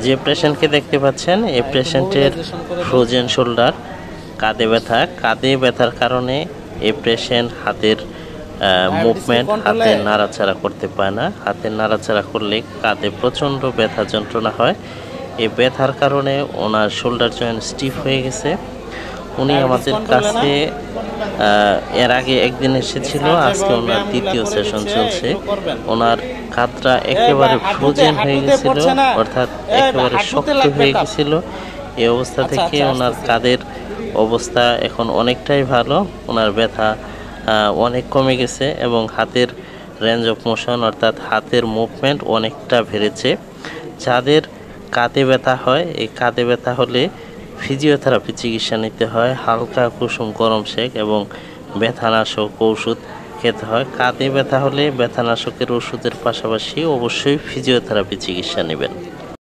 যে পেশেন্টকে দেখতে পাচ্ছেন এই পেশেন্টের ফ্রোজেন শোল্ডার, কাঁধে ব্যথা। কাঁধে ব্যথার কারণে এই পেশেন্ট হাতের মুভমেন্ট, হাতের নাড়াচাড়া করতে পারে না। হাতের নাড়াচাড়া করলে কাঁধে প্রচণ্ড ব্যথা যন্ত্রণা হয়। এই ব্যথার কারণে ওনার শোল্ডার জয়েন্ট স্টিফ হয়ে গেছে। উনি আমাদের কাছে এর আগে একদিন এসেছিল, আজকে ওনার দ্বিতীয় সেশন চলছে। ওনার কাঁধটা একেবারে ফ্রোজেন হয়ে গেছিল, অর্থাৎ একেবারে শক্ত হয়ে গেছিল। এই অবস্থা থেকে ওনার কাঁধের অবস্থা এখন অনেকটাই ভালো। ওনার ব্যথা অনেক কমে গেছে এবং হাতের রেঞ্জ অফ মোশন অর্থাৎ হাতের মুভমেন্ট অনেকটা বেড়েছে। যাদের কাঁধে ব্যথা হয়, এই কাঁধে ব্যথা হলে ফিজিওথেরাপি চিকিৎসা নিতে হয়, হালকা কুসুম গরম সেক এবং ব্যথানাশক ওষুধ খেতে হয়। কাঁধে ব্যথা হলে ব্যথানাশকের ওষুধের পাশাপাশি অবশ্যই ফিজিওথেরাপি চিকিৎসা নেবেন।